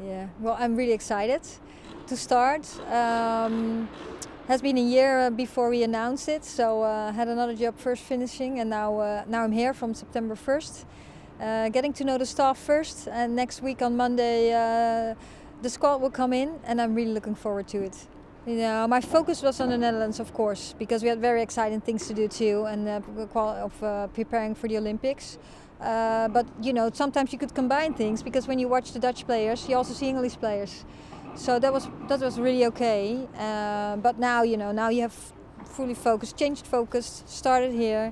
Yeah, well, I'm really excited to start. Has been a year before we announced it, so had another job first finishing, and now I'm here from September 1st. Getting to know the staff first, and next week on Monday the squad will come in, and I'm really looking forward to it. You know, my focus was on the Netherlands, of course, because we had very exciting things to do too, and preparing for the Olympics. But you know, sometimes you could combine things, because when you watch the Dutch players, you also see English players. So that was really okay. But now you have fully focused, changed focus, started here.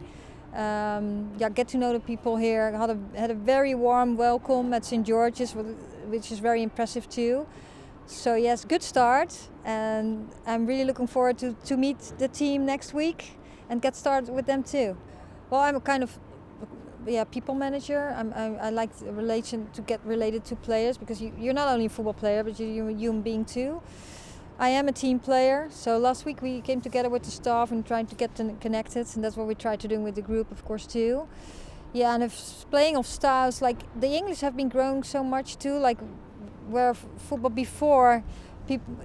Get to know the people here. Had a very warm welcome at St. George's, which is very impressive too. So yes, good start, and I'm really looking forward to meet the team next week and get started with them too. Well, I'm a kind of people manager. I like the relation to get related to players, because you're not only a football player, but you're a human being too. I am a team player, so last week we came together with the staff and tried to get them connected, and that's what we tried to do with the group, of course, too. Yeah, and if playing of styles, like the English have been growing so much too, like where football before,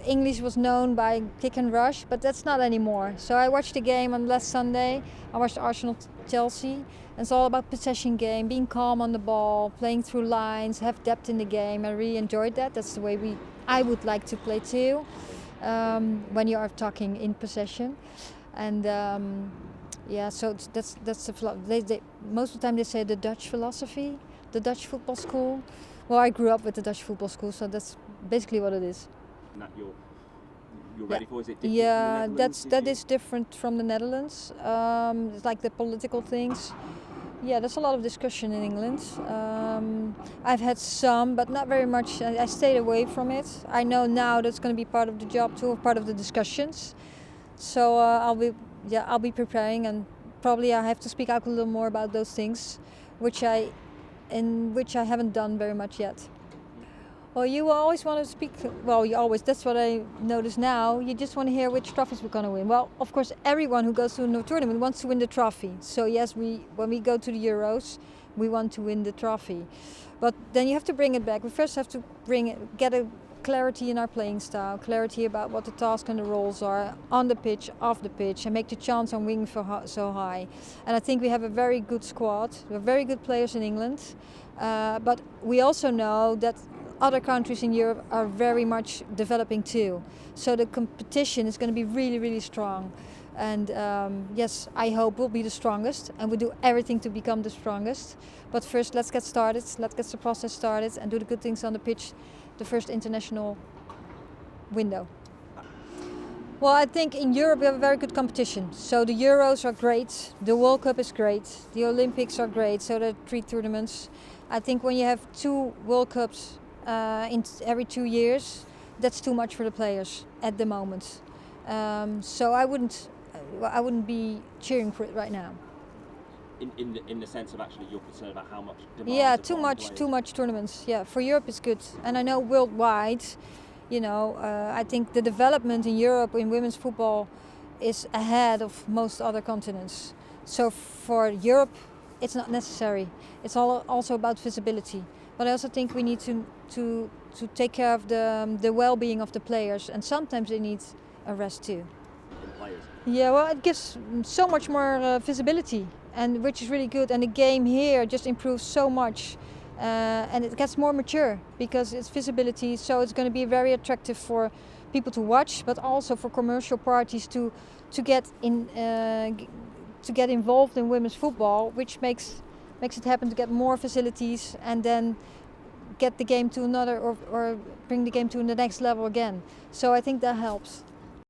English was known by kick and rush, but that's not anymore. So I watched the game on last Sunday. I watched Arsenal-Chelsea, and it's all about possession game, being calm on the ball, playing through lines, have depth in the game. I really enjoyed that. That's the way I would like to play too, when you are talking in possession. And so that's the most of the time they say the Dutch philosophy, the Dutch football school. Well, I grew up with the Dutch football school, so that's basically what it is. And that you're ready for? Is it different? Yeah, that is different from the Netherlands. It's like the political things. Yeah, there's a lot of discussion in England. I've had some, but not very much. I stayed away from it. I know now that's going to be part of the job too, part of the discussions. So I'll be preparing, and probably I have to speak out a little more about those things, which I haven't done very much yet. Well, you always want to speak. Well, that's what I notice now. You just want to hear which trophies we're going to win. Well, of course, everyone who goes to a tournament wants to win the trophy. So yes, when we go to the Euros, we want to win the trophy. But then you have to bring it back. We first have to get a clarity in our playing style, clarity about what the tasks and the roles are on the pitch, off the pitch, and make the chance on winning so high. And I think we have a very good squad. We have very good players in England. But we also know that other countries in Europe are very much developing too. So the competition is going to be really, really strong. And yes, I hope we'll be the strongest, and we'll do everything to become the strongest. But first, let's get started, let's get the process started, and do the good things on the pitch, the first international window. Well, I think in Europe we have a very good competition. So the Euros are great, the World Cup is great, the Olympics are great, so there are 3 tournaments. I think when you have 2 World Cups in every 2 years, that's too much for the players at the moment. So I wouldn't be cheering for it right now. In the sense of actually you're concerned about how much demand. Yeah, too much tournaments. Yeah, for Europe it's good, and I know worldwide, I think the development in Europe in women's football is ahead of most other continents. So for Europe, it's not necessary. It's also about visibility. But I also think we need to take care of the well-being of the players, and sometimes they need a rest too. Yeah, well, it gives so much more visibility, and which is really good. And the game here just improves so much, and it gets more mature because it's visibility. So it's going to be very attractive for people to watch, but also for commercial parties to get involved in women's football, which makes it happen to get more facilities, and then get the game to another or bring the game to the next level again. So I think that helps.